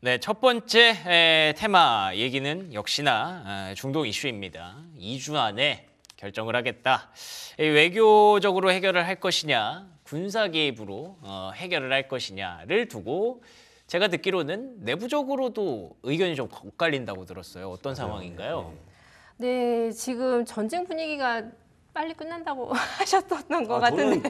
네, 첫 번째 테마 얘기는 역시나 중동 이슈입니다. 2주 안에 결정을 하겠다. 외교적으로 해결을 할 것이냐, 군사 개입으로 해결을 할 것이냐를 두고 제가 듣기로는 내부적으로도 의견이 좀 엇갈린다고 들었어요. 어떤 상황인가요? 네, 지금 전쟁 분위기가 빨리 끝난다고 하셨던 것 같은데. 저는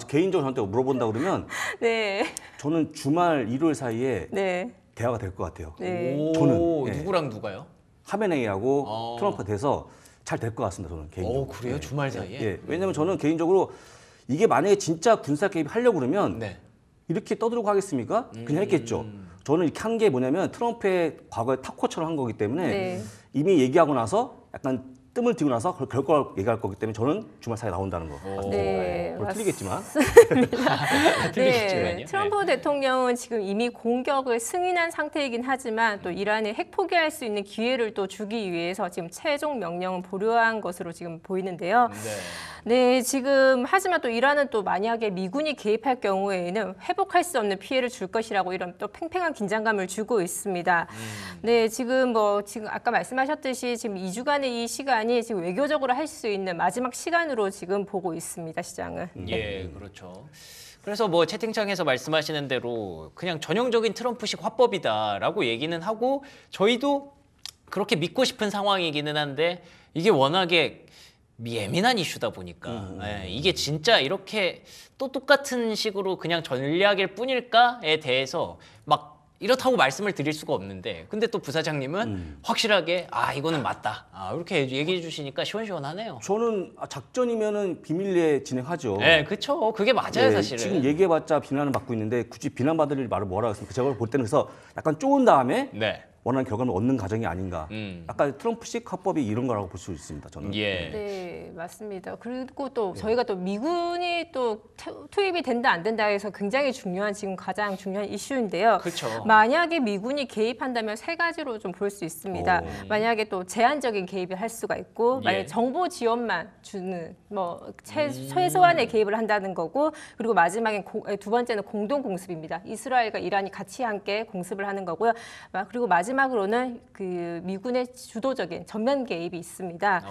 개인적으로 저한테 물어본다 그러면 네. 저는 주말 일요일 사이에 네. 대화가 될 것 같아요. 네. 오, 저는, 누구랑 누가요? 하메네이하고 트럼프가 돼서 잘 될 것 같습니다. 저는 개인적으로. 그래요? 주말 사이에? 예. 왜냐하면 저는 개인적으로 이게 만약에 진짜 군사 개입 하려고 그러면 네. 이렇게 떠들고 하겠습니까? 그냥 했겠죠. 저는 이렇게 한 게 뭐냐면 트럼프의 과거의 타코처럼 한 거기 때문에 네. 이미 얘기하고 나서 약간 뜸을 들이고 나서 결과를 얘기할 거기 때문에 저는 주말 사이에 나온다는 거. 네, 틀리겠지만. 네, 트럼프 대통령은 지금 이미 공격을 승인한 상태이긴 하지만 또 이란에 핵 포기할 수 있는 기회를 또 주기 위해서 지금 최종 명령은 보류한 것으로 지금 보이는데요. 네, 지금 하지만 또 이란은 또 만약에 미군이 개입할 경우에는 회복할 수 없는 피해를 줄 것이라고 이런 또 팽팽한 긴장감을 주고 있습니다. 네, 지금 아까 말씀하셨듯이 지금 2주간의 이 시간이 지금 외교적으로 할 수 있는 마지막 시간으로 지금 보고 있습니다, 시장은. 예, 그렇죠. 그래서 뭐 채팅창에서 말씀하시는 대로 그냥 전형적인 트럼프식 화법이다라고 얘기는 하고 저희도 그렇게 믿고 싶은 상황이기는 한데 이게 워낙에 예민한 이슈다 보니까 이게 진짜 이렇게 또 똑같은 식으로 그냥 전략일 뿐일까에 대해서 막 이렇다고 말씀을 드릴 수가 없는데 근데 또 부사장님은 확실하게 이거는 맞다 이렇게 얘기해 주시니까 시원시원하네요. 저는 작전이면은 비밀리에 진행하죠. 네, 그렇죠. 그게 맞아요, 사실은. 지금 얘기해봤자 비난을 받고 있는데 굳이 비난받을 말을 뭐라 하겠습니까? 제가 볼 때는 그래서 약간 쪼은 다음에 원하는 결과를 얻는 과정이 아닌가. 약간 트럼프식 화법이 이런 거라고 볼 수 있습니다. 저는. 예. 네, 맞습니다. 그리고 또 저희가 또 미군이 또 투입이 된다 안 된다 해서 굉장히 중요한 지금 가장 중요한 이슈인데요. 그렇죠. 만약에 미군이 개입한다면 세 가지로 좀 볼 수 있습니다. 만약에 또 제한적인 개입을 할 수가 있고, 만약에 정보 지원만 주는 최소한의 개입을 한다는 거고, 그리고 마지막에 두 번째는 공동 공습입니다. 이스라엘과 이란이 같이 함께 공습을 하는 거고요. 그리고 마지막으로는 그 미군의 주도적인 전면 개입이 있습니다.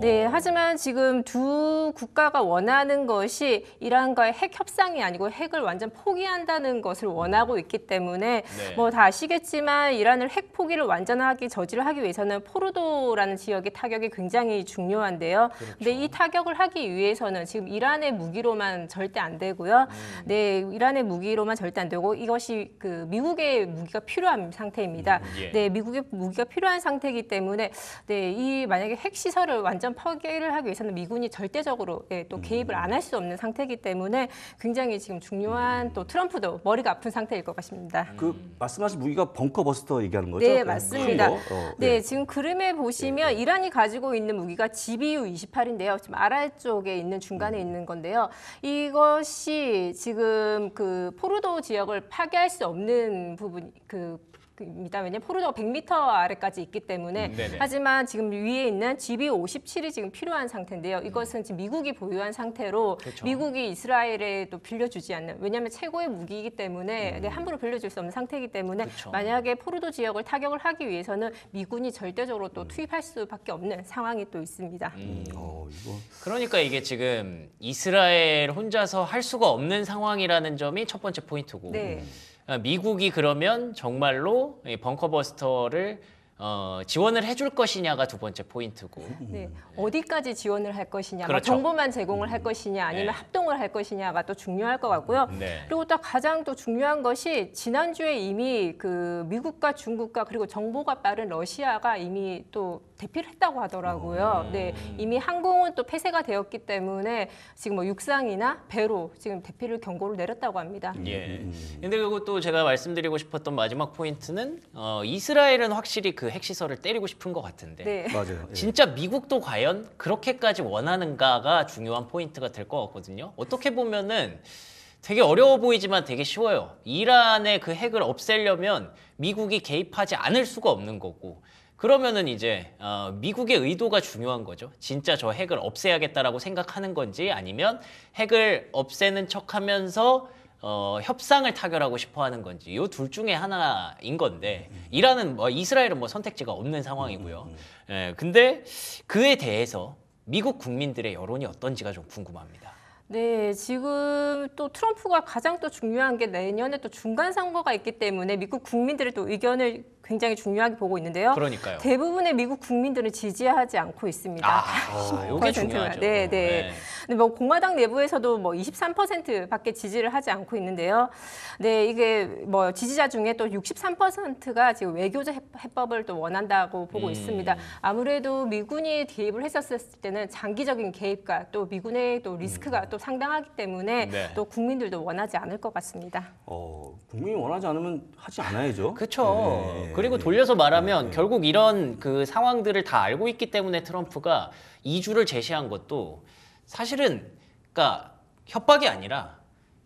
네, 하지만 지금 두 국가가 원하는 것이 이란과의 핵 협상이 아니고 핵을 완전 포기한다는 것을 원하고 있기 때문에 뭐 다 아시겠지만 이란을 핵 포기를 완전하게 저지를 하기 위해서는 포르도라는 지역의 타격이 굉장히 중요한데요. 근데 이 타격을 하기 위해서는 지금 이란의 무기로만 절대 안 되고요. 네, 이란의 무기로만 절대 안 되고 이것이 그 미국의 무기가 필요한 상태입니다. 네, 미국의 무기가 필요한 상태이기 때문에 이 만약에 핵 시설을 완전 파괴를 하기 위해서는 미군이 절대적으로 또 개입을 안 할 수 없는 상태이기 때문에 굉장히 지금 중요한 또 트럼프도 머리가 아픈 상태일 것 같습니다. 그 말씀하신 무기가 벙커버스터 얘기하는 거죠? 네, 맞습니다. 네, 지금 그림에 보시면 이란이 가지고 있는 무기가 GBU-28인데요. 지금 아랄 쪽에 있는 중간에 있는 건데요. 이것이 지금 그 포르도 지역을 파괴할 수 없는 부분 입니다. 왜냐하면 포르도가 100m 아래까지 있기 때문에 하지만 지금 위에 있는 GBU-57이 지금 필요한 상태인데요. 이것은 지금 미국이 보유한 상태로 미국이 이스라엘에도 빌려주지 않는 왜냐하면 최고의 무기이기 때문에 함부로 빌려줄 수 없는 상태이기 때문에 만약에 포르도 지역을 타격을 하기 위해서는 미군이 절대적으로 또 투입할 수밖에 없는 상황이 또 있습니다. 그러니까 이게 지금 이스라엘 혼자서 할 수가 없는 상황이라는 점이 첫 번째 포인트고 미국이 그러면 정말로 벙커버스터를 지원을 해줄 것이냐가 두 번째 포인트고. 네, 어디까지 지원을 할 것이냐, 그렇죠. 정보만 제공을 할 것이냐, 아니면 합동을 할 것이냐가 또 중요할 것 같고요. 그리고 또 가장 또 중요한 것이 지난주에 이미 그 미국과 중국과 그리고 정보가 빠른 러시아가 이미 또 대피를 했다고 하더라고요. 네, 이미 항공은 또 폐쇄가 되었기 때문에 지금 뭐 육상이나 배로 지금 대피를 경고를 내렸다고 합니다. 예. 근데 그리고 또 제가 말씀드리고 싶었던 마지막 포인트는 이스라엘은 확실히 그 핵시설을 때리고 싶은 것 같은데 맞아요. 진짜 미국도 과연 그렇게까지 원하는가가 중요한 포인트가 될 것 같거든요. 어떻게 보면은 되게 어려워 보이지만 되게 쉬워요. 이란의 그 핵을 없애려면 미국이 개입하지 않을 수가 없는 거고 그러면은 이제 미국의 의도가 중요한 거죠. 진짜 저 핵을 없애야겠다라고 생각하는 건지 아니면 핵을 없애는 척하면서 협상을 타결하고 싶어하는 건지 이 둘 중에 하나인 건데 이란은 뭐 이스라엘은 뭐 선택지가 없는 상황이고요. 예, 근데 그에 대해서 미국 국민들의 여론이 어떤지가 좀 궁금합니다. 네, 지금 또 트럼프가 가장 또 중요한 게 내년에 또 중간 선거가 있기 때문에 미국 국민들의 또 의견을 굉장히 중요하게 보고 있는데요. 그러니까요. 대부분의 미국 국민들은 지지하지 않고 있습니다. 이게 중요하죠. 네, 네. 근데 뭐 공화당 내부에서도 뭐 23%밖에 지지를 하지 않고 있는데요. 네, 이게 뭐 지지자 중에 또 63%가 지금 외교적 해법을 또 원한다고 보고 있습니다. 아무래도 미군이 개입을 했었을 때는 장기적인 개입과 또 미군의 또 리스크가 또 상당하기 때문에 또 국민들도 원하지 않을 것 같습니다. 국민이 원하지 않으면 하지 않아야죠. 그렇죠. 그리고 돌려서 말하면 결국 이런 그 상황들을 다 알고 있기 때문에 트럼프가 이주를 제시한 것도 사실은 그러니까 협박이 아니라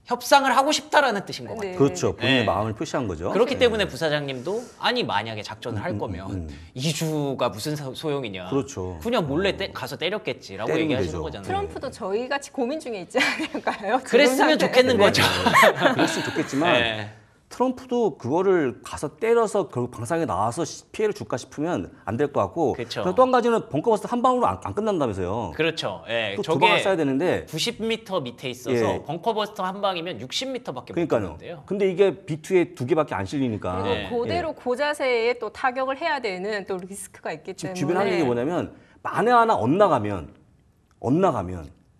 협상을 하고 싶다라는 뜻인 것 같아요. 그렇죠. 본인의 마음을 표시한 거죠. 그렇기 때문에 부사장님도 아니 만약에 작전을 할 거면 이주가 무슨 소용이냐. 그렇죠. 그냥 몰래 가서 때렸겠지라고 얘기하시는 되죠. 거잖아요. 트럼프도 저희 같이 고민 중에 있지 않을까요? 그랬으면 좋겠는 거죠. 그랬으면 좋겠지만 트럼프도 그거를 가서 때려서 결국 방송에 나와서 피해를 줄까 싶으면 안 될 것 같고 또 한 가지는 벙커버스터 한 방으로 안 끝난다면서요. 그렇죠. 또 두 방을 쏴야 되는데 90m 밑에 있어서 벙커버스터 한 방이면 60m밖에 못 가는데요. 근데 이게 B2에 2개밖에 안 실리니까 그리고 그대로 고자세에 또 타격을 해야 되는 또 리스크가 있기 때문에 주변에 하는 얘기 뭐냐면 만에 하나 엇나가면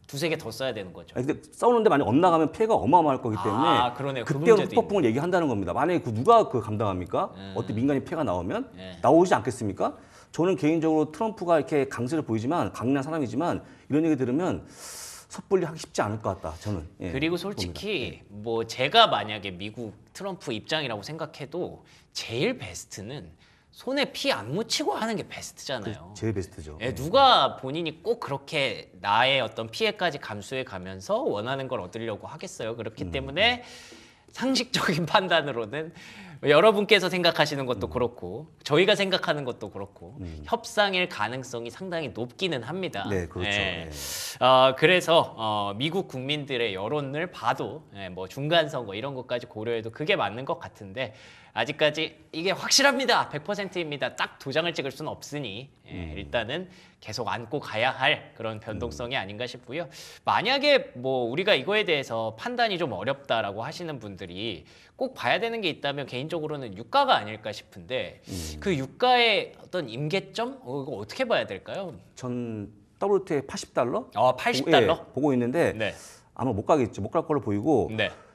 두세 개 더 써야 되는 거죠. 근데 싸우는데 만약 엇나가면 피해가 어마어마할 거기 때문에 그러네요. 그때로 후폭풍을 얘기한다는 겁니다. 만약에 누가 감당합니까? 어떤 민간인 피해가 나오면 나오지 않겠습니까? 저는 개인적으로 트럼프가 이렇게 강세를 보이지만 강인한 사람이지만 이런 얘기 들으면 섣불리 하기 쉽지 않을 것 같다. 저는. 그리고 솔직히 뭐 제가 만약에 미국 트럼프 입장이라고 생각해도 제일 베스트는 손에 피 안 묻히고 하는 게 베스트잖아요. 제일 베스트죠. 누가 본인이 꼭 그렇게 나의 어떤 피해까지 감수해 가면서 원하는 걸 얻으려고 하겠어요. 그렇기 때문에 상식적인 판단으로는 여러분께서 생각하시는 것도 그렇고 저희가 생각하는 것도 그렇고 협상일 가능성이 상당히 높기는 합니다. 네, 그렇죠. 그래서 미국 국민들의 여론을 봐도 뭐 중간 선거 이런 것까지 고려해도 그게 맞는 것 같은데 아직까지 이게 확실합니다. 100%입니다. 딱 도장을 찍을 수는 없으니 일단은 계속 안고 가야 할 그런 변동성이 아닌가 싶고요. 만약에 뭐 우리가 이거에 대해서 판단이 좀 어렵다라고 하시는 분들이 꼭 봐야 되는 게 있다면 개인적으로는 유가가 아닐까 싶은데 그 유가의 어떤 임계점? 이거 어떻게 봐야 될까요? 전 WTI 80달러? 80달러? 보고 있는데 아마 못 가겠죠. 못 갈 걸로 보이고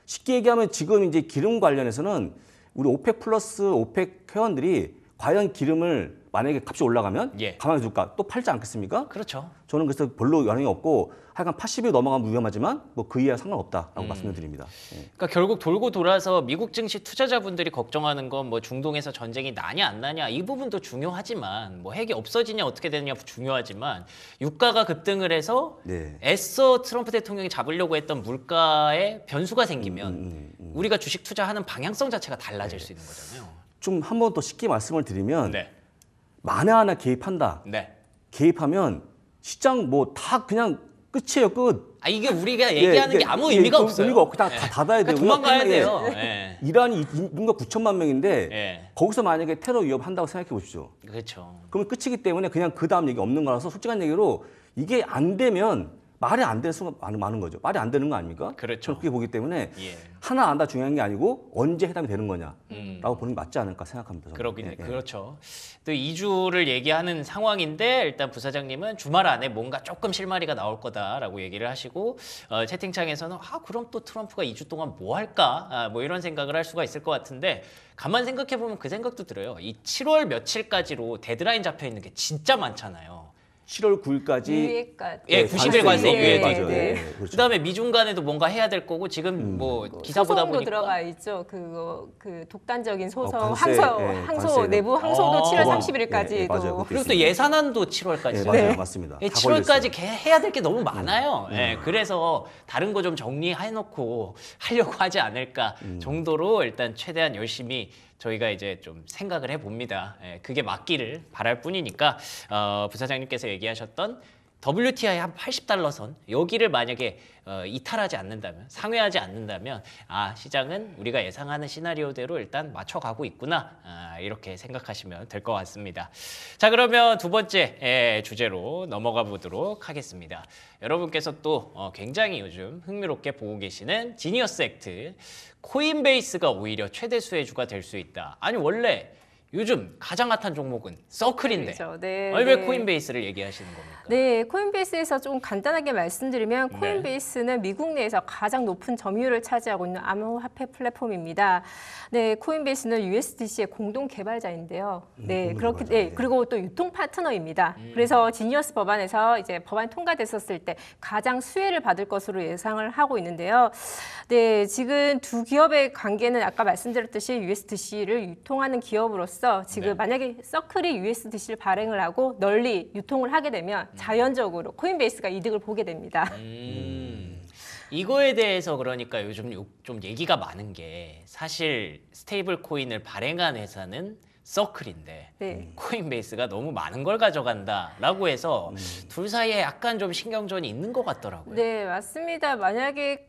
쉽게 얘기하면 지금 이제 기름 관련해서는 우리 오펙 플러스 오펙 회원들이 과연 기름을 만약에 값이 올라가면 가만히 둘까? 또 팔지 않겠습니까? 그렇죠. 저는 그래서 별로 영향이 없고 하여간 80이 넘어가면 위험하지만 뭐 그 이하 상관없다라고 말씀을 드립니다. 그러니까 결국 돌고 돌아서 미국 증시 투자자분들이 걱정하는 건 뭐 중동에서 전쟁이 나냐 안 나냐 이 부분도 중요하지만 뭐 핵이 없어지냐 어떻게 되느냐 중요하지만 유가가 급등을 해서 애써 트럼프 대통령이 잡으려고 했던 물가에 변수가 생기면 우리가 주식 투자하는 방향성 자체가 달라질 수 있는 거잖아요. 좀 한 번 더 쉽게 말씀을 드리면 만에 하나 개입한다. 개입하면 시장 뭐 다 그냥 끝이에요, 끝. 이게 우리가 얘기하는 게 아무 의미가 없어요. 의미가 없고 다 닫아야 되고. 도망가야 돼요. 이란이 인구가 9천만 명인데 거기서 만약에 테러 위협한다고 생각해 보십시오. 그렇죠. 그러면 끝이기 때문에 그냥 그 다음 얘기 없는 거라서 솔직한 얘기로 이게 안 되면 말이 안 되는 순간 많은 거죠. 말이 안 되는 거 아닙니까? 그렇죠. 저는 그렇게 보기 때문에 하나 안다 중요한 게 아니고 언제 해당이 되는 거냐라고 보는 게 맞지 않을까 생각합니다. 그렇죠. 또 2주를 얘기하는 상황인데 일단 부사장님은 주말 안에 뭔가 조금 실마리가 나올 거다라고 얘기를 하시고 채팅창에서는 그럼 또 트럼프가 2주 동안 뭐 할까? 뭐 이런 생각을 할 수가 있을 것 같은데 가만 생각해 보면 그 생각도 들어요. 이 7월 며칠까지로 데드라인 잡혀 있는 게 진짜 많잖아요. 7월 9일까지 90일 관세 유예돼 있고 그렇죠. 그다음에 미중 간에도 뭔가 해야 될 거고 지금 뭐 기사 보다 보니까 들어가 있죠. 그 독단적인 소송 항소 내부 항소도 7월 30일까지 그리고 또 예산안도 7월까지죠. 맞습니다. 7월까지 해야 될 게 너무 많아요. 그래서 다른 거 좀 정리해 놓고 하려고 하지 않을까 정도로 일단 최대한 열심히 저희가 이제 좀 생각을 해봅니다. 그게 맞기를 바랄 뿐이니까 부사장님께서 얘기하셨던 WTI 한 80달러 선 여기를 만약에 이탈하지 않는다면, 상회하지 않는다면 시장은 우리가 예상하는 시나리오대로 일단 맞춰가고 있구나, 이렇게 생각하시면 될 것 같습니다. 자, 그러면 두 번째 주제로 넘어가 보도록 하겠습니다. 여러분께서 또 굉장히 요즘 흥미롭게 보고 계시는 지니어스 액트, 코인베이스가 오히려 최대 수혜주가 될 수 있다. 아니 원래 요즘 가장 핫한 종목은 서클인데 그렇죠. 네, 왜 코인베이스를 얘기하시는 겁니까? 네, 코인베이스에서 좀 간단하게 말씀드리면 코인베이스는 미국 내에서 가장 높은 점유율을 차지하고 있는 암호화폐 플랫폼입니다. 네, 코인베이스는 USDC의 공동 개발자인데요. 네, 그렇게 그리고 또 유통 파트너입니다. 그래서 지니어스 법안에서 이제 법안 통과됐었을 때 가장 수혜를 받을 것으로 예상을 하고 있는데요. 네, 지금 두 기업의 관계는 아까 말씀드렸듯이 USDC를 유통하는 기업으로서 지금 만약에 서클이 USDC를 발행을 하고 널리 유통을 하게 되면 자연적으로 코인베이스가 이득을 보게 됩니다. 이거에 대해서 그러니까 요즘 좀 얘기가 많은 게, 사실 스테이블 코인을 발행한 회사는 서클인데 코인베이스가 너무 많은 걸 가져간다라고 해서 둘 사이에 약간 좀 신경전이 있는 것 같더라고요. 네, 맞습니다. 만약에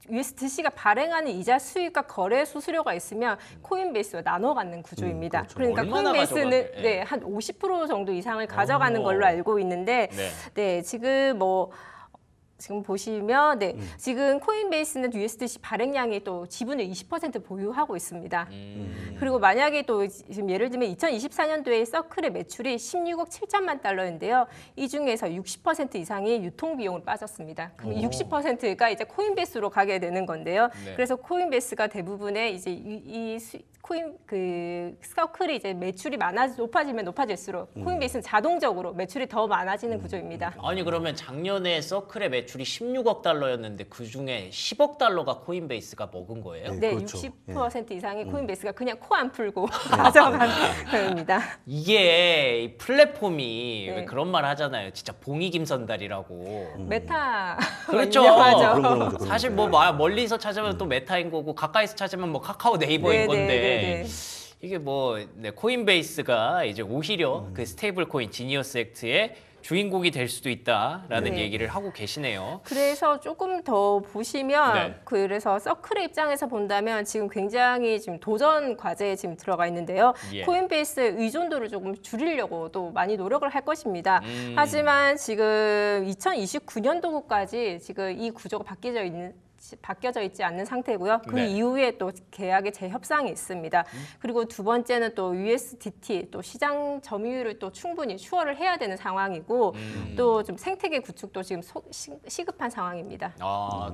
USDC가 발행하는 이자 수익과 거래 수수료가 있으면 코인베이스와 나눠 갖는 구조입니다. 그렇죠. 그러니까 코인베이스는 한 50% 정도 이상을 가져가는 걸로 알고 있는데, 지금 보시면 지금 코인베이스는 USDC 발행량이 또 지분을 20% 보유하고 있습니다. 그리고 만약에 또 지금 예를 들면 2024년도에 서클의 매출이 16억 7천만 달러인데요. 이 중에서 60% 이상이 유통 비용으로 빠졌습니다. 그럼 60%가 이제 코인베이스로 가게 되는 건데요. 그래서 코인베이스가 대부분의 이제 서클이 이제 매출이 높아지면 높아질수록 코인베이스는 자동적으로 매출이 더 많아지는 구조입니다. 아니 그러면 작년에 서클의 매출이 16억 달러였는데 그 중에 10억 달러가 코인베이스가 먹은 거예요? 네, 그렇죠. 60% 이상이 코인베이스가 그냥 코 안 풀고 가져간 겁니다. 이게 이 플랫폼이 왜 그런 말 하잖아요. 진짜 봉이 김선달이라고. 메타. 그렇죠. 그런 거죠. 사실 뭐 멀리서 찾으면 또 메타인 거고 가까이서 찾으면 뭐 카카오 네이버인 건데 이게 코인베이스가 이제 오히려 그 스테이블 코인 지니어스 액트의 주인공이 될 수도 있다라는 얘기를 하고 계시네요. 그래서 조금 더 보시면 그래서 서클의 입장에서 본다면 지금 굉장히 지금 도전 과제에 지금 들어가 있는데요. 코인베이스의 의존도를 조금 줄이려고 또 많이 노력을 할 것입니다. 하지만 지금 2029년도까지 지금 이 구조가 바뀌어져 있지 않는 상태고요. 그 이후에 또 계약의 재협상이 있습니다. 그리고 두 번째는 또 USDT 또 시장 점유율을 또 충분히 추월을 해야 되는 상황이고 또 좀 생태계 구축도 지금 시급한 상황입니다.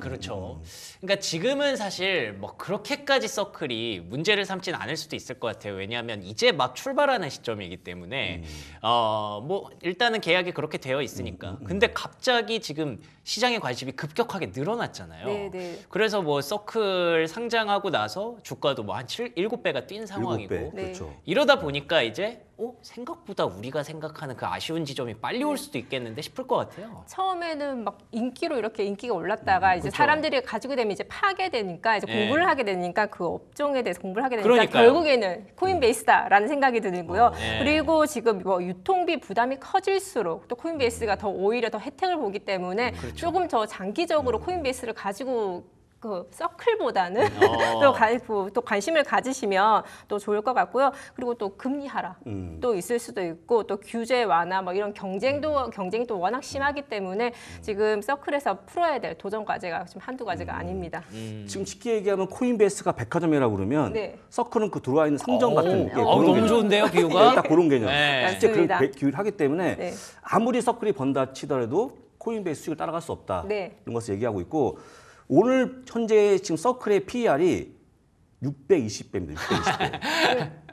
그렇죠. 그러니까 지금은 사실 뭐 그렇게까지 서클이 문제를 삼지는 않을 수도 있을 것 같아요. 왜냐하면 이제 막 출발하는 시점이기 때문에 뭐 일단은 계약이 그렇게 되어 있으니까. 근데 갑자기 지금 시장의 관심이 급격하게 늘어났잖아요. 그래서 뭐 서클 상장하고 나서 주가도 뭐 한 7배가 뛴 상황이고 7배, 그렇죠. 이러다 보니까 이제 생각보다 우리가 생각하는 그 아쉬운 지점이 빨리 올 수도 있겠는데 싶을 것 같아요. 처음에는 막 이렇게 인기가 올랐다가 이제 사람들이 가지고 되면 이제 파괴되니까 이제 공부를 하게 되니까 그 업종에 대해서 공부를 하게 되니까 결국에는 코인베이스다라는 생각이 들고요. 그리고 지금 뭐 유통비 부담이 커질수록 또 코인베이스가 오히려 더 혜택을 보기 때문에 조금 더 장기적으로 코인베이스를 가지고 그 서클보다는 또 관심을 가지시면 또 좋을 것 같고요. 그리고 또 금리 하락 또 있을 수도 있고 또 규제 완화 뭐 이런 경쟁이 또 워낙 심하기 때문에 지금 서클에서 풀어야 될 도전 과제가 지금 한두 가지가 아닙니다. 지금 쉽게 얘기하면 코인베이스가 백화점이라고 그러면 서클은 그 들어와 있는 상점 같은 게 너무 좋은데요, 비유가? 딱 그런 개념. 실제 그런 기회를 하기 때문에 아무리 서클이 번다 치더라도 코인베이스 수익을 따라갈 수 없다. 이런 것을 얘기하고 있고 오늘 현재 지금 서클의 PER이 620배입니다.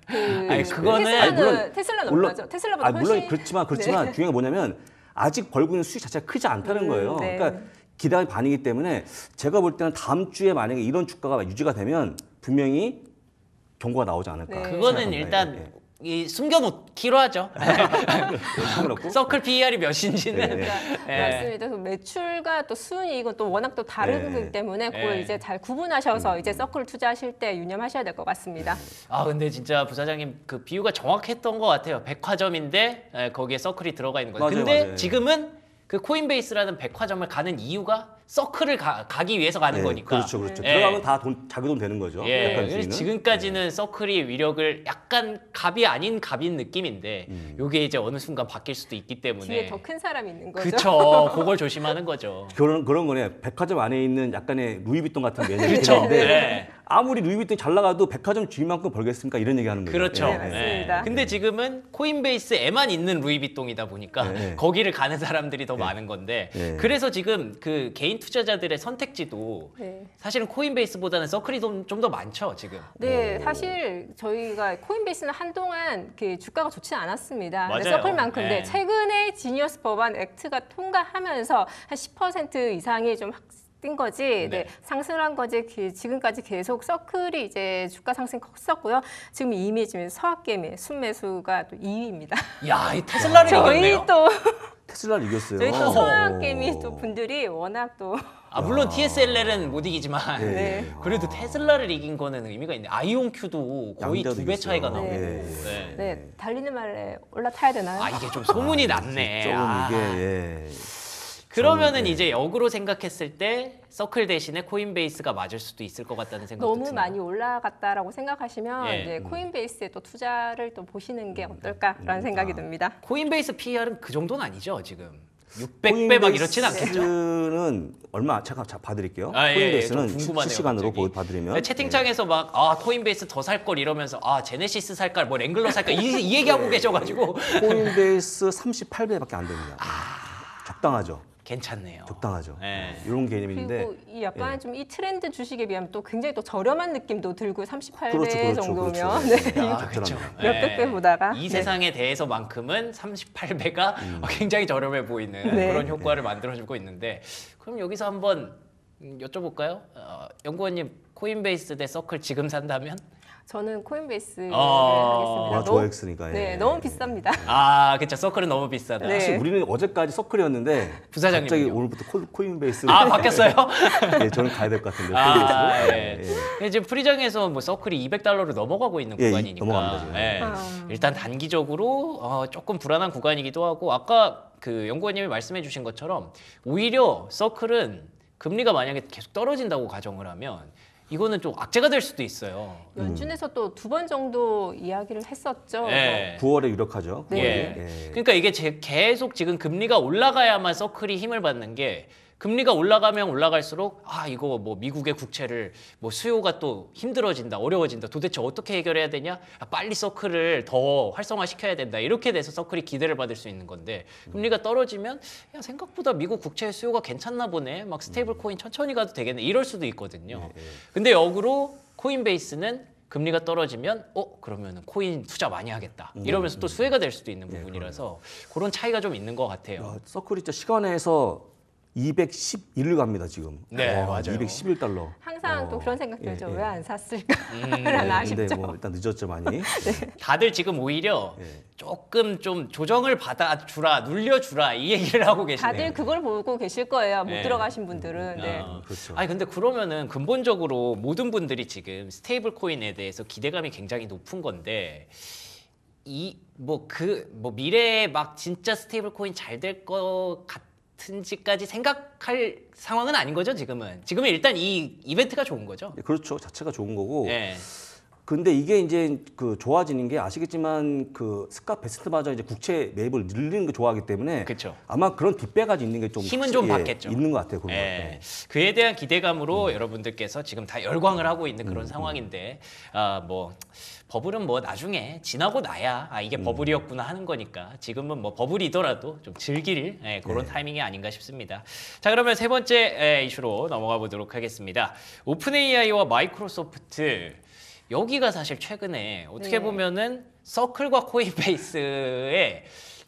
620배. 그거는 테슬라는 얼마죠? 테슬라보다 훨씬 물론 그렇지만 중요한 게 뭐냐면 아직 벌고 있는 수익 자체가 크지 않다는 거예요. 그러니까 기대감이 반이기 때문에 제가 볼 때는 다음 주에 만약에 이런 주가가 유지가 되면 분명히 경고가 나오지 않을까. 그거는 일단 숨겨놓기로 하죠. 숨겨놓고? 서클 PER이 몇인지는. 맞습니다. 그 매출과 또 수익이 이건 또 워낙 또 다르기 때문에 그걸 이제 잘 구분하셔서 이제 서클 투자하실 때 유념하셔야 될 것 같습니다. 아 근데 진짜 부사장님 그 비유가 정확했던 것 같아요. 백화점인데 거기에 서클이 들어가 있는 거예요. 맞아요, 근데 맞아요. 지금은 그 코인베이스라는 백화점을 가는 이유가 서클을 가기 위해서 가는 거니까. 그렇죠, 그렇죠. 예. 들어가면 다 자기 돈 되는 거죠. 예, 백화점 그래서 주인은. 지금까지는 서클이 위력을 약간 갑이 아닌 갑인 느낌인데 요게 이제 어느 순간 바뀔 수도 있기 때문에 뒤에 더 큰 사람이 있는 거죠. 그쵸, 그걸 조심하는 거죠. 그런 거네. 백화점 안에 있는 약간의 루이비통 같은 매장이 그쵸. 있는데 네. 아무리 루이비통이 잘 나가도 백화점 주인만큼 벌겠습니까? 이런 얘기하는 거예요. 그렇죠. 네, 맞습니다. 근데 지금은 코인베이스에만 있는 루이비통이다 보니까 네. 거기를 가는 사람들이 더 많은 건데 네. 그래서 지금 그 개인 투자자들의 선택지도 네. 사실은 코인베이스보다는 서클이 좀 더 많죠 지금. 네, 사실 저희가 코인베이스는 한동안 그 주가가 좋지 않았습니다. 맞아요. 서클만큼. 네. 네. 최근에 지니어스 법안 액트가 통과하면서 한 10% 이상이 좀 뛴 거지, 네. 네. 상승한 거지. 지금까지 계속 서클이 이제 주가 상승 컸었고요. 지금 이미 지금 서학개미 순매수가 또 2위입니다. 야, 이 테슬라를 저희 이겼네요. 또 테슬라를 이겼어요. 저희 또 서학개미 또 분들이 워낙 또 아 물론 TSLL은 못 이기지만 네. 그래도 테슬라를 이긴 거는 의미가 있네. 아이온큐도 거의 양자도 2배 차이가 이겼어요. 나고. 예, 예. 네. 네, 달리는 말에 올라타야 되나요? 아 이게 좀 소문이 났네. 조금 아. 이게 예. 그러면은 네. 이제 역으로 생각했을 때 서클 대신에 코인베이스가 맞을 수도 있을 것 같다는 생각도 너무 드네요. 많이 올라갔다라고 생각하시면 예. 이제 코인베이스에 또 투자를 또 보시는 게 어떨까라는 생각이 듭니다. 코인베이스 PER은 그 정도는 아니죠 지금. 600배 막 이렇진 않겠죠? 코인베이스는 얼마 제가 봐드릴게요. 아, 예, 코인베이스는 좀 궁금하네요, 실시간으로 갑자기. 봐드리면 채팅창에서 막 코인베이스 더 살 걸 이러면서 제네시스 살까 뭐 랭글러 살까 이 얘기하고 계셔가지고 코인베이스 38배밖에 안 됩니다. 적당하죠. 괜찮네요. 적당하죠. 예. 이런 개념인데 그리고 이 약간 좀 이 트렌드 주식에 비하면 또 굉장히 또 저렴한 느낌도 들고 38배 그렇죠, 정도면 그렇죠. 네. 그렇죠. 몇백 배 보다가. 이 네. 세상에 대해서만큼은 38배가 굉장히 저렴해 보이는 네. 그런 효과를 만들어주고 있는데 그럼 여기서 한번 여쭤볼까요? 연구원님 코인베이스 대 서클 지금 산다면? 저는 코인베이스를 아, 하겠습니다. 좋아했으니까. 네, 너무 비쌉니다. 그쵸. 서클은 너무 비싸다. 네. 사실 우리는 어제까지 서클이었는데 부사장님은요? 갑자기 오늘부터 코인베이스. 바뀌었어요? 예, 저는 가야 될 것 같은데. 예. 근데 지금 프리정에서 뭐 서클이 $200로 넘어가고 있는 예, 구간이니까 넘어갑니다, 지금. 예. 일단 단기적으로 조금 불안한 구간이기도 하고 아까 그 연구원님이 말씀해주신 것처럼 오히려 서클은 금리가 만약에 계속 떨어진다고 가정을 하면 이거는 좀 악재가 될 수도 있어요. 연준에서 또 2번 정도 이야기를 했었죠. 예. 9월에 유력하죠. 네. 예. 그러니까 이게 계속 지금 금리가 올라가야만 서클이 힘을 받는 게 금리가 올라가면 올라갈수록 이거 뭐 미국의 국채를 뭐 수요가 또 힘들어진다, 어려워진다. 도대체 어떻게 해결해야 되냐? 빨리 서클을 더 활성화시켜야 된다. 이렇게 돼서 서클이 기대를 받을 수 있는 건데 금리가 떨어지면 생각보다 미국 국채 수요가 괜찮나 보네. 막 스테이블 코인 천천히 가도 되겠네. 이럴 수도 있거든요. 근데 역으로 코인베이스는 금리가 떨어지면 그러면은 코인 투자 많이 하겠다. 이러면서 또 수혜가 될 수도 있는 부분이라서 그런 차이가 좀 있는 것 같아요. 서클이 진짜 시간에서 211을 갑니다 지금. 네, 맞아요. 211달러. 항상 또 그런 생각 예, 들죠. 예. 왜 안 샀을까라는 아쉽죠. 근데 뭐 일단 늦었죠 많이. 다들 지금 오히려 예. 조금 좀 조정을 받아주라, 눌려주라 이 얘기를 하고 계시네요. 다들 그걸 보고 계실 거예요. 못 네. 들어가신 분들은. 네. 그렇죠. 아니 근데 그러면은 근본적으로 모든 분들이 지금 스테이블 코인에 대해서 기대감이 굉장히 높은 건데 미래에 막 진짜 스테이블 코인 잘 될 것 같은지까지 생각할 상황은 아닌 거죠 지금은. 지금은 일단 이 이벤트가 좋은 거죠. 그렇죠. 자체가 좋은 거고. 예. 근데 이게 이제 그 좋아지는 게 아시겠지만 그 스캇 베스트마저 이제 국채 매입을 늘리는 게 좋아하기 때문에 그쵸. 아마 그런 뒷배가 있는 게 좀 힘은 좀 받겠죠. 있는 것 같아요. 그런 거. 예. 그에 대한 기대감으로 여러분들께서 지금 다 열광을 하고 있는 그런 상황인데 버블은 뭐 나중에 지나고 나야 이게 버블이었구나 하는 거니까 지금은 뭐 버블이더라도 좀 즐길 그런 타이밍이 아닌가 싶습니다. 자 그러면 세 번째 이슈로 넘어가 보도록 하겠습니다. 오픈 AI와 마이크로소프트 여기가 사실 최근에 어떻게 네. 보면은 서클과 코인베이스에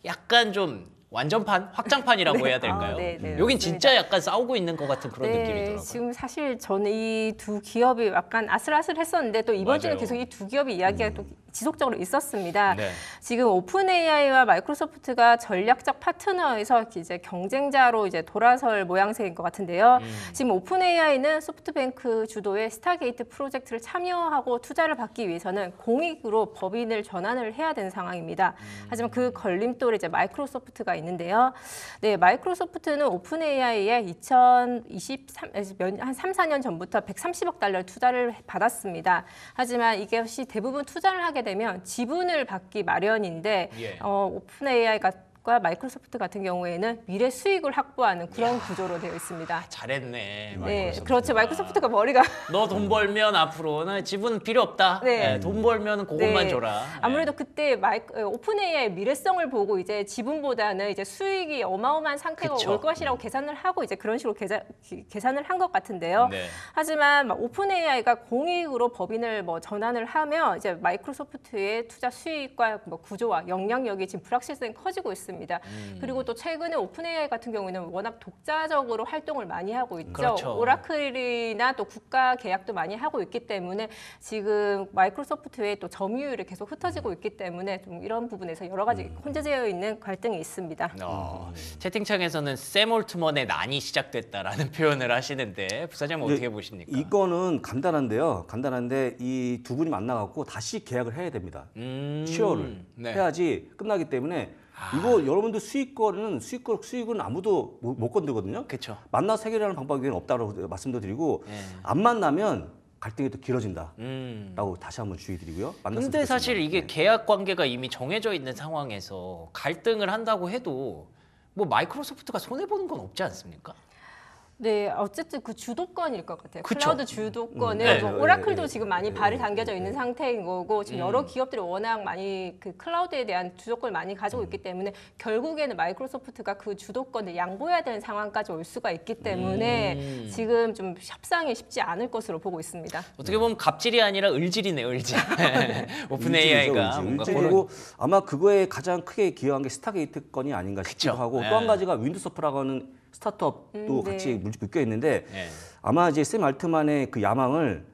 약간 좀 완전판, 확장판이라고 해야 될까요? 네, 네, 여긴 맞습니다. 진짜 약간 싸우고 있는 것 같은 그런 네, 느낌이더라고요. 지금 사실 저는 이 두 기업이 약간 아슬아슬했었는데 또 이번 주는 맞아요. 계속 이 두 기업의 이야기가 또 지속적으로 있었습니다. 네. 지금 오픈 AI와 마이크로소프트가 전략적 파트너에서 이제 경쟁자로 이제 돌아설 모양새인 것 같은데요. 지금 오픈 AI는 소프트뱅크 주도의 스타게이트 프로젝트를 참여하고 투자를 받기 위해서는 공익으로 법인을 전환을 해야 되는 상황입니다. 하지만 그 걸림돌에 이제 마이크로소프트가 있는데요. 네, 마이크로소프트는 오픈 AI에 2023, 한 3, 4년 전부터 130억 달러 투자를 받았습니다. 하지만 이것이 대부분 투자를 하게 되면 지분을 받기 마련인데 예. 오픈 AI가 마이크로소프트 같은 경우에는 미래 수익을 확보하는 그런 구조로 되어 있습니다. 잘했네. 네, 마이크로소프트가. 그렇죠. 마이크로소프트가 머리가 너 돈 벌면 앞으로는 지분 필요 없다. 네. 네, 돈 벌면 그것만 네. 줘라. 아무래도 그때 오픈 AI의 미래성을 보고 이제 지분보다는 이제 수익이 어마어마한 상태가 그쵸. 올 것이라고 계산을 하고 이제 그런 식으로 계산을 한 것 같은데요. 네. 하지만 오픈 AI가 공익으로 법인을 전환을 하면 이제 마이크로소프트의 투자 수익과 구조와 영향력이 지금 불확실성이 커지고 있습니다. 그리고 또 최근에 오픈 AI 같은 경우에는 워낙 독자적으로 활동을 많이 하고 있죠. 그렇죠. 오라클이나 또 국가 계약도 많이 하고 있기 때문에 지금 마이크로소프트의 또 점유율이 계속 흩어지고 있기 때문에 좀 이런 부분에서 여러 가지 혼재되어 있는 갈등이 있습니다. 채팅창에서는 샘 올트먼의 난이 시작됐다라는 표현을 하시는데 부사장님 어떻게 보십니까? 이거는 간단한데요. 간단한데 이 두 분이 만나갖고 다시 계약을 해야 됩니다. 쉐어를 네. 해야지 끝나기 때문에 이거 여러분들 수익은 아무도 못 건드거든요. 그렇죠. 만나서 해결하는 방법이 없다고 말씀도 드리고 네. 안 만나면 갈등이 또 길어진다. 음. 라고 다시 한번 주의드리고요. 만났으면 근데 사실 좋겠습니다. 이게 계약 관계가 이미 정해져 있는 상황에서 갈등을 한다고 해도 뭐 마이크로소프트가 손해 보는 건 없지 않습니까? 네, 어쨌든 그 주도권일 것 같아요. 그쵸. 클라우드 주도권을 네. 오라클도 지금 많이 발이 당겨져 있는 상태인 거고 지금 여러 기업들이 워낙 많이 그 클라우드에 대한 주도권을 많이 가지고 있기 때문에 결국에는 마이크로소프트가 그 주도권을 양보해야 되는 상황까지 올 수가 있기 때문에 지금 좀 협상이 쉽지 않을 것으로 보고 있습니다. 어떻게 보면 갑질이 아니라 을질이네, 을질. 오픈 AI가 뭔가 그리고 아마 그거에 가장 크게 기여한 게 스타게이트 건이 아닌가 싶기도 그쵸. 하고 네. 또 한 가지가 윈드서프라고 하는 스타트업도 네. 같이 묶여 있는데 네. 아마 이제 샘 알트만의 그 야망을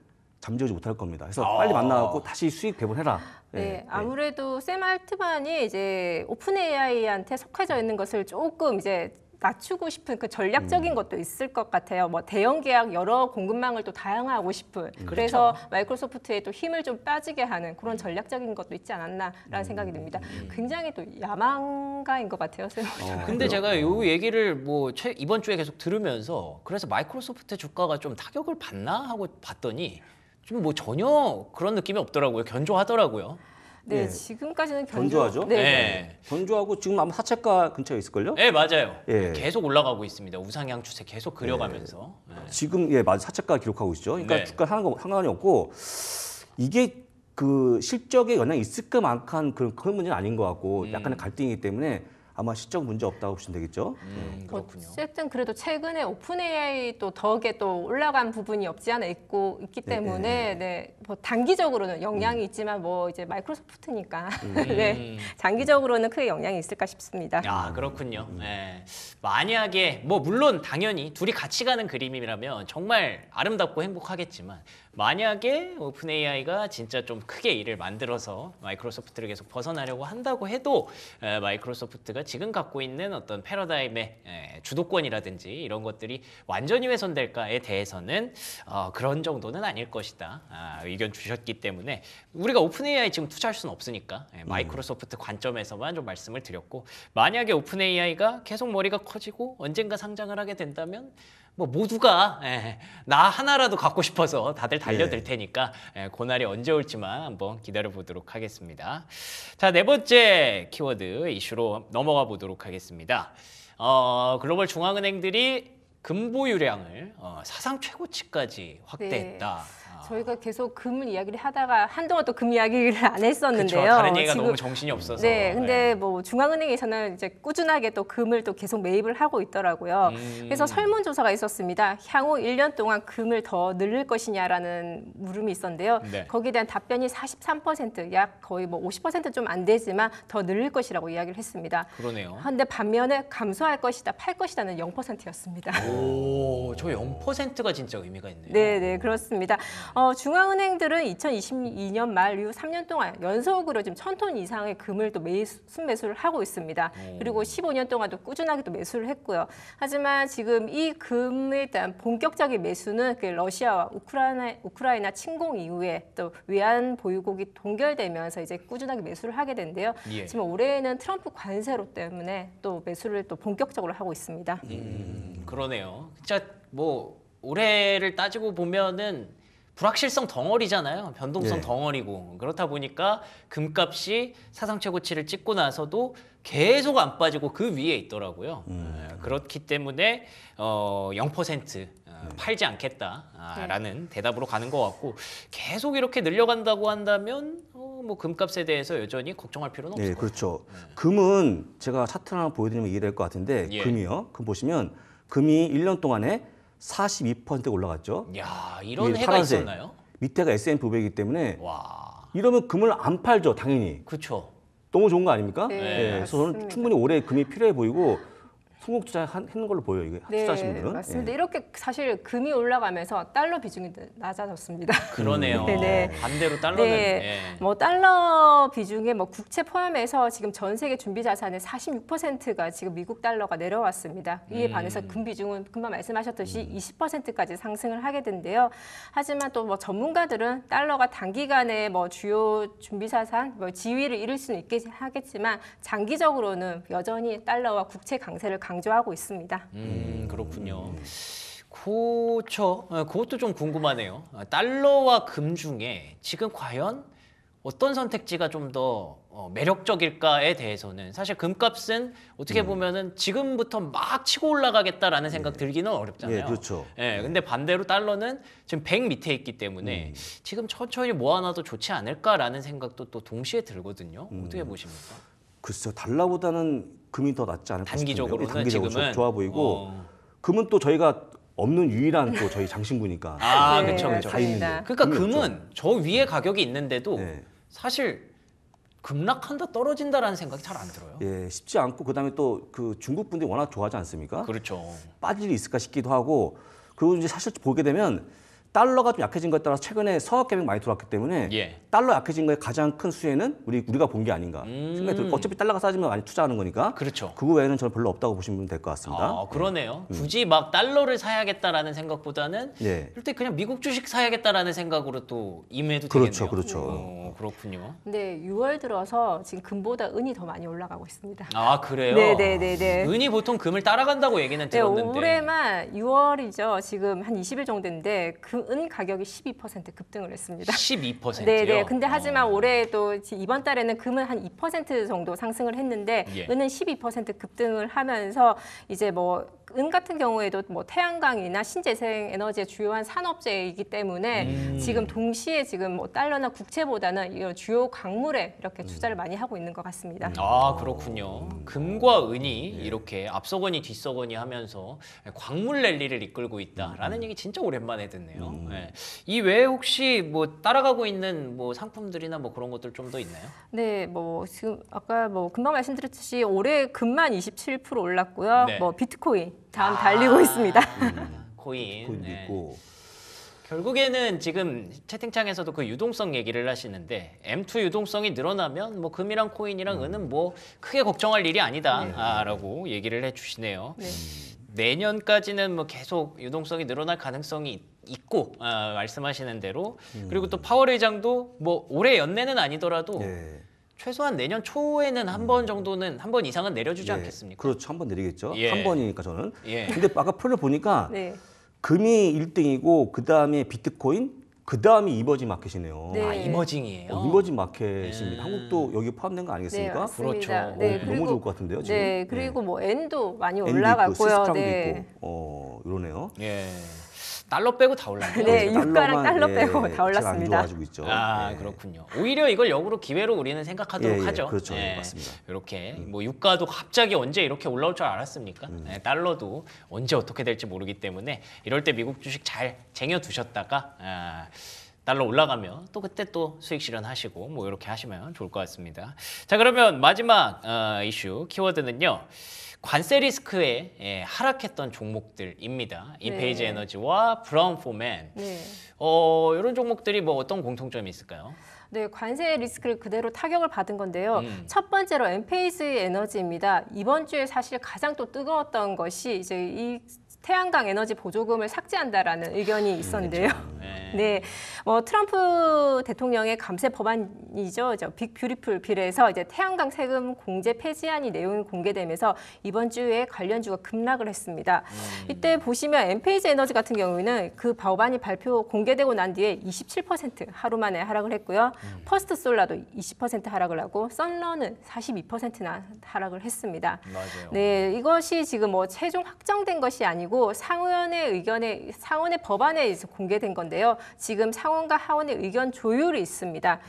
잠재우지 못할 겁니다. 그래서 빨리 만나갖고 다시 수익 배분해라. 네, 아무래도 샘 알트만이 이제 오픈 AI한테 속해져 있는 것을 조금 이제 낮추고 싶은 그 전략적인 것도 있을 것 같아요. 뭐 대형 계약 여러 공급망을 또 다양화하고 싶은 그래서 마이크로소프트에 또 힘을 좀 빠지게 하는 그런 전략적인 것도 있지 않았나라는 생각이 듭니다. 굉장히 또 야망가인 것 같아요, 샘. 근데 제가 이 얘기를 뭐 이번 주에 계속 들으면서 그래서 마이크로소프트 주가가 좀 타격을 받나 하고 봤더니 좀 뭐 전혀 그런 느낌이 없더라고요. 견조하더라고요. 네, 네. 지금까지는 견조하죠? 네. 네. 견조하고 지금 아마 사채가 근처에 있을걸요? 네, 맞아요. 예. 계속 올라가고 있습니다. 우상향 추세 계속 그려가면서. 네. 지금 맞아 사채가 기록하고 있죠. 그러니까 네. 주가 상관이 없고 이게 그 실적에 영향이 있을 것만한 그런 큰 문제는 아닌 것 같고 약간의 갈등이기 때문에 아마 실적 문제 없다고 보시면 되겠죠. 그렇군요. 어쨌든 그래도 최근에 오픈 AI 또 덕에 또 올라간 부분이 없지 않아 있기 때문에 네, 뭐 단기적으로는 영향이 있지만 뭐 이제 마이크로소프트니까 네, 장기적으로는 크게 영향이 있을까 싶습니다. 야, 그렇군요. 네. 만약에 뭐 물론 당연히 둘이 같이 가는 그림이라면 정말 아름답고 행복하겠지만 만약에 오픈 AI가 진짜 좀 크게 일을 만들어서 마이크로소프트를 계속 벗어나려고 한다고 해도 마이크로소프트가 지금 갖고 있는 어떤 패러다임의 주도권이라든지 이런 것들이 완전히 훼손될까에 대해서는 그런 정도는 아닐 것이다. 의견 주셨기 때문에 우리가 오픈 AI 지금 투자할 수는 없으니까 마이크로소프트 관점에서만 좀 말씀을 드렸고 만약에 오픈 AI가 계속 머리가 커지고 언젠가 상장을 하게 된다면 뭐 모두가 나 하나라도 갖고 싶어서 다들 달려들 테니까 그날이 언제 올지만 한번 기다려 보도록 하겠습니다. 자, 네 번째 키워드 이슈로 넘어가 보도록 하겠습니다. 글로벌 중앙은행들이 금보유량을 사상 최고치까지 확대했다. 저희가 계속 금을 이야기를 하다가 한동안 또 금 이야기를 안 했었는데요. 그쵸, 다른 얘기가 너무 정신이 없어서. 네, 근데 뭐 중앙은행에서는 이제 꾸준하게 또 금을 또 계속 매입을 하고 있더라고요. 그래서 설문조사가 있었습니다. 향후 1년 동안 금을 더 늘릴 것이냐라는 물음이 있었는데요. 네. 거기에 대한 답변이 43%, 약 거의 뭐 50% 좀 안 되지만 더 늘릴 것이라고 이야기를 했습니다. 그러네요. 그런데 반면에 감소할 것이다, 팔 것이다는 0%였습니다. 오, 저 0%가 진짜 의미가 있네요. 네, 네, 그렇습니다. 중앙은행들은 2022년 말 이후 3년 동안 연속으로 지금 1,000톤 이상의 금을 또 순매수를 하고 있습니다. 그리고 15년 동안도 꾸준하게 또 매수를 했고요. 하지만 지금 이 금에 대한 본격적인 매수는 그 러시아와 우크라이나 침공 이후에 또 외환 보유국이 동결되면서 이제 꾸준하게 매수를 하게 된대요. 예. 지금 올해에는 트럼프 관세로 때문에 또 매수를 또 본격적으로 하고 있습니다. 그러네요. 진짜 뭐 올해를 따지고 보면은 불확실성 덩어리잖아요. 변동성 예. 덩어리고 그렇다 보니까 금값이 사상 최고치를 찍고 나서도 계속 안 빠지고 그 위에 있더라고요. 그렇기 때문에 0% 팔지 않겠다라는 대답으로 가는 것 같고 계속 이렇게 늘려간다고 한다면 뭐 금값에 대해서 여전히 걱정할 필요는 없을 네, 것 같아요. 그렇죠. 금은 제가 차트 하나 보여드리면 이해될 것 같은데 예. 금이요. 금 보시면 금이 1년 동안에 42% 올라갔죠. 야, 이런 이게 해가 파란색. 있었나요? 밑에가 S&P 500이기 때문에 와, 이러면 금을 안 팔죠, 당연히. 그렇죠. 너무 좋은 거 아닙니까? 네, 그래서 저는 맞습니다. 충분히 올해 금이 필요해 보이고 성공 투자하는 걸로 보여요. 이게 투자하시는 분들은. 맞습니다. 예. 이렇게 사실 금이 올라가면서 달러 비중이 낮아졌습니다. 그러네요. 네네. 반대로 달러는 네, 예. 뭐 달러 비중에 뭐 국채 포함해서 지금 전 세계 준비 자산의 46%가 지금 미국 달러가 내려왔습니다. 이에 반해서 금 비중은 금방 말씀하셨듯이 20%까지 상승을 하게 된대요. 하지만 또 뭐 전문가들은 달러가 단기간에 뭐 주요 준비 자산 뭐 지위를 잃을 수는 하겠지만 장기적으로는 여전히 달러와 국채 강세를 강조하고 있습니다. 그렇군요. 그렇죠. 그것도 좀 궁금하네요. 달러와 금 중에 지금 과연 어떤 선택지가 좀 더 매력적일까에 대해서는 사실 금값은 어떻게 보면은 지금부터 막 치고 올라가겠다라는 생각 들기는 어렵잖아요. 예, 그렇죠. 예, 근데 반대로 달러는 지금 100 밑에 있기 때문에 지금 천천히 모아놔도 좋지 않을까라는 생각도 또 동시에 들거든요. 어떻게 보십니까? 글쎄요, 달러보다는 금이 더 낫지 않을까 단기적으로는 싶은데요. 단기적으로 지금은 좋아 보이고 금은 또 저희가 없는 유일한 또 저희 장신구니까. 아, 네, 그렇죠, 그렇죠. 다 있는데. 맞습니다. 그러니까 금이 금은 저 위에 가격이 있는데도 네. 사실 급락한다 떨어진다라는 생각이 잘 안 들어요. 예, 쉽지 않고 그다음에 또 그 중국 분들이 워낙 좋아하지 않습니까? 그렇죠. 빠질 일이 있을까 싶기도 하고 그리고 이제 사실 보게 되면 달러가 좀 약해진 것에 따라서 최근에 서학개명 많이 들어왔기 때문에 예. 달러 약해진 거의 가장 큰 수혜는 우리가 본 게 아닌가 생각이 들고 어차피 달러가 싸지면 많이 투자하는 거니까 그렇죠. 그거 외에는 저는 별로 없다고 보시면 될 것 같습니다. 아, 그러네요. 굳이 막 달러를 사야겠다라는 생각보다는 예. 일단 그냥 미국 주식 사야겠다라는 생각으로 또 임해도 그렇죠, 되겠네요. 그렇죠. 그렇군요. 근데 6월 들어서 지금 금보다 은이 더 많이 올라가고 있습니다. 아, 그래요? 네네네네. 은이 보통 금을 따라간다고 얘기는 네, 들었는데. 올해만 6월이죠. 지금 한 20일 정도 됐는데 그 은 가격이 12% 급등을 했습니다. 12%요? 네네. 근데 하지만 올해도 이번 달에는 금은 한 2% 정도 상승을 했는데 예. 은은 12% 급등을 하면서 이제 뭐 은 같은 경우에도 뭐 태양광이나 신재생 에너지의 주요한 산업재이기 때문에 지금 동시에 지금 뭐 달러나 국채보다는 이런 주요 광물에 이렇게 투자를 많이 하고 있는 것 같습니다. 아, 그렇군요. 금과 은이 이렇게 앞서거니 뒤서거니 하면서 광물 랠리를 이끌고 있다라는 얘기 진짜 오랜만에 듣네요. 네. 이 외에 혹시 뭐 따라가고 있는 뭐 상품들이나 뭐 그런 것들 좀 더 있나요? 네, 뭐 지금 아까 뭐 금방 말씀드렸듯이 올해 금만 27% 올랐고요. 네. 뭐 비트코인 다음 달리고 있습니다. 코인. 코인도 네. 있고 결국에는 지금 채팅창에서도 그 유동성 얘기를 하시는데 M2 유동성이 늘어나면 뭐 금이랑 코인이랑 은은 뭐 크게 걱정할 일이 아니다라고 얘기를 해주시네요. 네. 내년까지는 뭐 계속 유동성이 늘어날 가능성이 있고 말씀하시는 대로 그리고 또 파월 의장도 뭐 올해 연내는 아니더라도 예. 최소한 내년 초에는 한 번 정도는 한 번 이상은 내려주지 않겠습니까? 그렇죠. 한 번 내리겠죠. 예. 한 번이니까 저는. 예. 근데 아까 표를 보니까 네. 금이 1등이고 그다음에 비트코인, 그다음에 이머징 마켓이네요. 네. 아, 이머징이에요. 이머징 마켓입니다. 한국도 여기 포함된 거 네, 아니겠습니까? 맞습니다. 그렇죠. 네, 너무 좋을 것 같은데요, 지금. 네, 그리고 뭐 엔도 많이 엔도 있고, 올라갔고요. 시스템도 네. 있고, 이러네요. 예. 달러 빼고 다 올랐네요. 네, 유가랑 달러 예, 빼고 다 제가 안 올랐습니다. 좋아가지고 있죠. 아, 예. 그렇군요. 오히려 이걸 역으로 기회로 우리는 생각하도록 예, 예, 하죠. 그렇죠. 예, 맞습니다. 이렇게 뭐 유가도 갑자기 언제 이렇게 올라올 줄 알았습니까? 예, 달러도 언제 어떻게 될지 모르기 때문에 이럴 때 미국 주식 잘 쟁여 두셨다가 달러 올라가면 또 그때 또 수익 실현하시고 뭐 이렇게 하시면 좋을 것 같습니다. 자, 그러면 마지막 이슈 키워드는요. 관세 리스크에 하락했던 종목들입니다. 인페이지 네. 에너지와 브라운 포맨. 네. 이런 종목들이 뭐 어떤 공통점이 있을까요? 네, 관세 리스크를 그대로 타격을 받은 건데요. 첫 번째로 엔페이스 에너지입니다. 이번 주에 사실 가장 또 뜨거웠던 것이 이제 이 태양광 에너지 보조금을 삭제한다라는 의견이 있었는데요. 네, 트럼프 대통령의 감세 법안이죠, 빅 뷰티풀 빌에서 이제 태양광 세금 공제 폐지안이 내용이 공개되면서 이번 주에 관련주가 급락을 했습니다. 이때 보시면 엔페이지 에너지 같은 경우에는 그 법안이 공개되고 난 뒤에 27% 하루 만에 하락을 했고요. 퍼스트 솔라도 20% 하락을 하고 썬런은 42%나 하락을 했습니다. 맞아요. 네, 이것이 지금 최종 확정된 것이 아니고 상원의 법안에 공개된 건데요. 지금 상원과 하원의 의견 조율이 있습니다.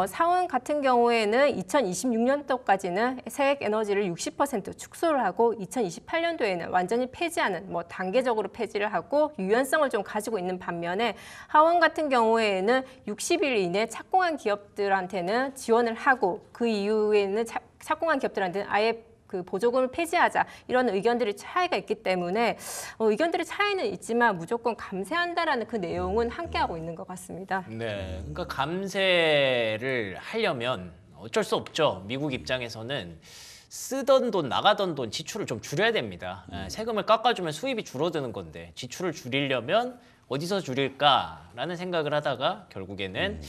상원 같은 경우에는 2026년도까지는 세액 에너지를 60% 축소를 하고 2028년도에는 완전히 폐지하는 단계적으로 폐지를 하고 유연성을 좀 가지고 있는 반면에 하원 같은 경우에는 60일 이내 착공한 기업들한테는 지원을 하고 그 이후에는 착공한 기업들한테는 아예 그 보조금을 폐지하자 이런 의견들이 차이가 있기 때문에 의견들의 차이는 있지만 무조건 감세한다라는 그 내용은 함께하고 있는 것 같습니다. 네, 그러니까 감세를 하려면 어쩔 수 없죠. 미국 입장에서는 쓰던 돈, 나가던 돈, 지출을 좀 줄여야 됩니다. 세금을 깎아주면 수입이 줄어드는 건데 지출을 줄이려면 어디서 줄일까라는 생각을 하다가 결국에는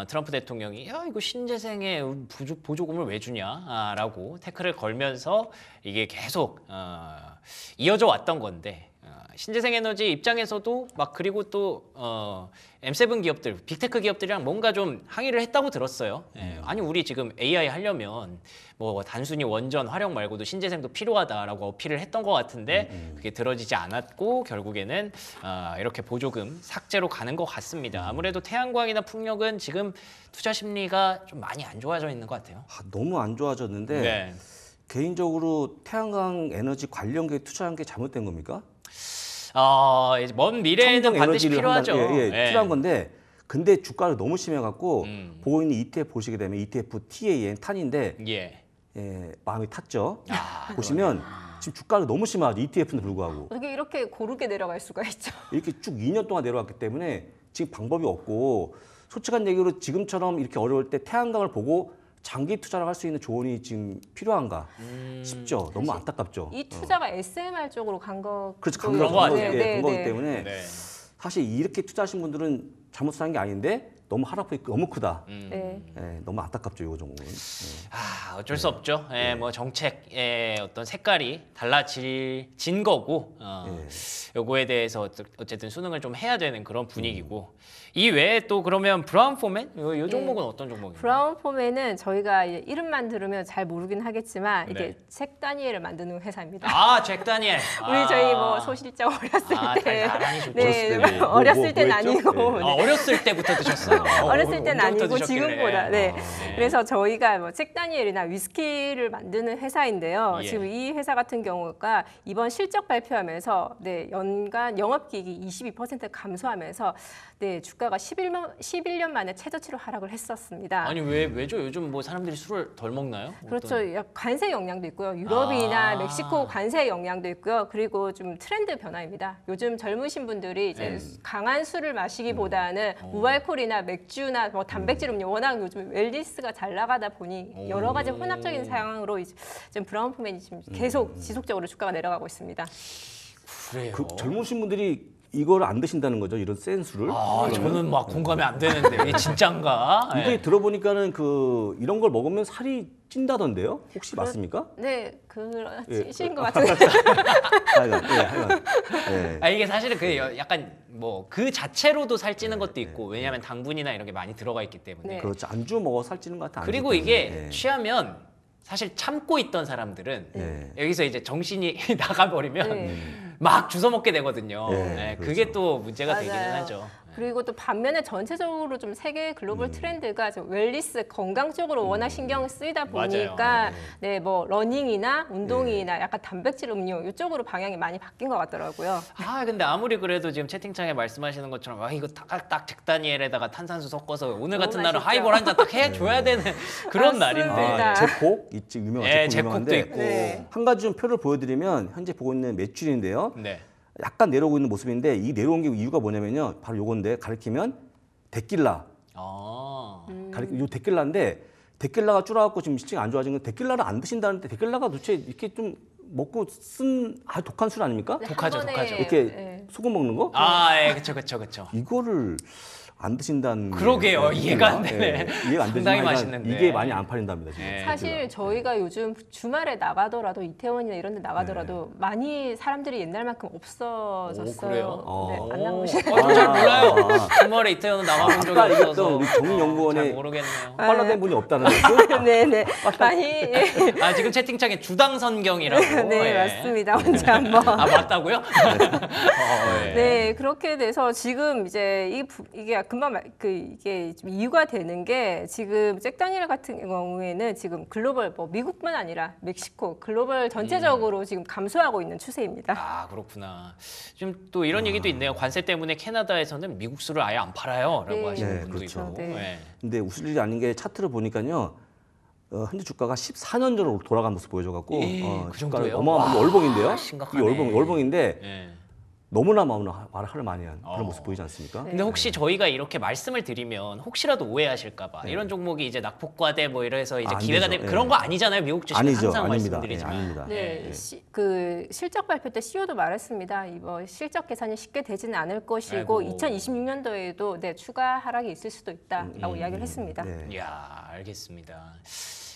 트럼프 대통령이 야 이거 신재생에 보조금을 왜 주냐라고 태클을 걸면서 이게 계속 이어져 왔던 건데 신재생 에너지 입장에서도 막 그리고 또 M7 기업들, 빅테크 기업들이랑 뭔가 좀 항의를 했다고 들었어요. 아니 우리 지금 AI 하려면 뭐 단순히 원전 활용 말고도 신재생도 필요하다라고 어필을 했던 것 같은데 그게 들어지지 않았고 결국에는 이렇게 보조금 삭제로 가는 것 같습니다. 아무래도 태양광이나 풍력은 지금 투자 심리가 좀 많이 안 좋아져 있는 것 같아요. 너무 안 좋아졌는데 네. 개인적으로 태양광 에너지 관련계에 투자한 게 잘못된 겁니까? 이제 먼 미래에는 청정 반드시 에너지를 필요하죠. 필요한 건데 근데 주가를 너무 심해갖고 보고 있는 ETF 보시게 되면 ETF TAN 탄인데 마음이 탔죠. 보시면 지금 주가가 너무 심하죠. ETF는 불구하고 어떻게 이렇게 고르게 내려갈 수가 있죠? 이렇게 쭉 2년 동안 내려왔기 때문에 지금 방법이 없고 솔직한 얘기로 지금처럼 이렇게 어려울 때 태양광을 보고 장기 투자를 할 수 있는 조언이 지금 필요한가 싶죠. 너무 안타깝죠. 이 투자가 SMR 쪽으로 간 거. 그렇죠. 그런 거 아니에요? 간 거기 때문에 네. 사실 이렇게 투자하신 분들은 잘못 투자한 게 아닌데 너무 하락폭이 너무 크다. 네. 너무 안타깝죠, 이거 종목은. 어쩔 수 없죠. 뭐 정책의 어떤 색깔이 달라진 거고 요거에 대해서 어쨌든 수능을 좀 해야 되는 그런 분위기고 이 외에 또 그러면 브라운 포맨? 요 종목은 어떤 종목인가요? 브라운 포맨은 저희가 이름만 들으면 잘 모르긴 하겠지만 이게 네. 잭 다니엘을 만드는 회사입니다. 잭 다니엘. 우리 저희 소실장 어렸을 때, 달달하니 좋죠. 네, 뭐, 어렸을 때는 했죠? 아니고, 네. 어렸을 때부터 드셨어요. 어렸을 때는 언제부터 아니고 드셨길래. 지금보다. 네. 그래서 저희가 잭 다니엘이나 위스키를 만드는 회사인데요. 예. 지금 이 회사 같은 경우가 이번 실적 발표하면서 연간 영업이익이 22% 감소하면서 주가가 11년 만에 최저치로 하락을 했었습니다. 아니 왜죠? 요즘 뭐 사람들이 술을 덜 먹나요? 그렇죠. 관세 영향도 있고요. 유럽이나 멕시코 관세 영향도 있고요. 그리고 좀 트렌드 변화입니다. 요즘 젊으신 분들이 이제 강한 술을 마시기보다는 무알콜이나 맥주나 단백질 음료 워낙 요즘 웰니스가 잘 나가다 보니 여러 가지 혼합적인 상황으로 지금 브라운 포맨이 지금 계속 지속적으로 주가가 내려가고 있습니다. 그래요. 젊으신 분들이 이걸 안 드신다는 거죠, 이런 센 술을? 저는 막 공감이 안 되는데 이게 진짠가? 이게 들어보니까는 이런 걸 먹으면 살이 찐다던데요? 혹시 맞습니까? 네, 그러신 것 같은데. 하여간. 이게 사실은 약간 뭐 그 자체로도 살찌는 것도 있고 왜냐하면 당분이나 이런 게 많이 들어가 있기 때문에. 네. 그렇죠. 안주 먹어 살찌는 것 같아. 그리고 이게 취하면 사실 참고 있던 사람들은 여기서 이제 정신이 나가버리면 막 주워 먹게 되거든요. 예, 네, 그렇죠. 그게 또 문제가 맞아요. 되기는 하죠. 그리고 또 반면에 전체적으로 좀 세계 글로벌 트렌드가 좀 웰니스 건강 쪽으로 워낙 신경을 쓰이다 보니까 맞아요. 네, 뭐 러닝이나 운동이나 약간 단백질 음료 이쪽으로 방향이 많이 바뀐 것 같더라고요. 아 근데 아무리 그래도 지금 채팅창에 말씀하시는 것처럼 아 이거 딱 잭다니엘에다가 탄산수 섞어서 오늘 같은 날은 맛있죠. 하이볼 한 잔 딱 해줘야 되는 그런 맞습니다. 날인데. 아, 제콕 있지 유명한 예, 제콕 제콕도 유명한데 있고. 네. 한 가지 좀 표를 보여드리면 현재 보고 있는 매출인데요. 네. 약간 내려오고 있는 모습인데 이 내려온 게 이유가 뭐냐면요. 바로 요건데 가리키면 데킬라. 아. 요 데킬라인데 데킬라가 줄어갖고 지금 시청이 안 좋아진 건 데킬라를 안 드신다는데 데킬라가 도대체 이렇게 좀 먹고 쓴 아주 독한 술 아닙니까? 독하죠, 한 번에, 독하죠. 이렇게 네. 소금 먹는 거? 아, 예, 그쵸. 이거를 안 드신다는 그러게요. 게 이해가 안 데킬라. 되네. 예, 이해가 안 상당히 되지만 맛있는데. 이게 많이 안 팔린답니다 지금. 예. 사실 저희가 요즘 주말에 나가더라도 이태원이나 이런 데 나가더라도 많이 사람들이 옛날만큼 없어졌어요. 오, 그래요? 네, 안 오, 나오시는 잘 몰라요. 아. 주말에 이태원은 나가본 적이 아까 없어서. 얘기했던 우리 정의연구원의 잘 모르겠네요. 빨라된 분이 없다는 거죠? 네네 많이 예. 아 지금 채팅창에 주당 선경이라고. 네 예. 맞습니다. 언제 한번 아 맞다고요? 예. 네 그렇게 돼서 지금 이제 이게 금방 이게 좀 이유가 되는 게 지금 잭다니엘 같은 경우에는 지금 글로벌 뭐 미국뿐 아니라 멕시코 글로벌 전체적으로 지금 감소하고 있는 추세입니다. 아 그렇구나. 지금 또 이런 얘기도 있네요. 관세 때문에 캐나다에서는 미국 술을 아예 안 팔아요라고 네. 하시는 네, 분도 그렇죠. 있고. 네. 예. 근데 웃을 일이 아닌 게 차트를 보니까요. 현재 주가가 14년 전으로 돌아간 모습 보여줘갖고 예, 그 주가가 정도예요? 어마어마한 와, 월봉인데요. 심각하네. 이게 월봉인데 예. 너무나 말을 많이 한 그런 어. 모습 보이지 않습니까? 네. 근데 혹시 저희가 이렇게 말씀을 드리면 혹시라도 오해하실까봐 이런 종목이 이제 낙폭과대 뭐 이래서 이제 안 기회가 되죠. 되면 그런 거 아니잖아요. 미국 주식은 아니죠, 항상 아닙니다. 말씀드리지만. 아닙니다. 네, 예. 그 실적 발표 때 CEO도 말했습니다. 이번 실적 계산이 쉽게 되지는 않을 것이고 아이고. 2026년도에도 네, 추가 하락이 있을 수도 있다라고 이야기를 했습니다. 네. 이야 알겠습니다.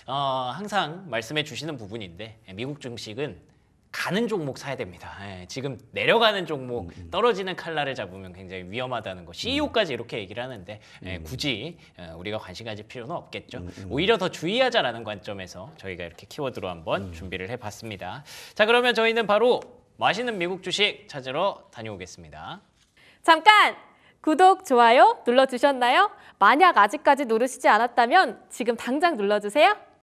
항상 말씀해 주시는 부분인데 미국 증식은 가는 종목 사야 됩니다. 예, 지금 내려가는 종목 떨어지는 칼날을 잡으면 굉장히 위험하다는 거. CEO까지 이렇게 얘기를 하는데 굳이 우리가 관심 가질 필요는 없겠죠. 오히려 더 주의하자라는 관점에서 저희가 이렇게 키워드로 한번 준비를 해봤습니다. 자 그러면 저희는 바로 맛있는 미국 주식 찾으러 다녀오겠습니다. 잠깐! 구독, 좋아요 눌러주셨나요? 만약 아직까지 누르시지 않았다면 지금 당장 눌러주세요.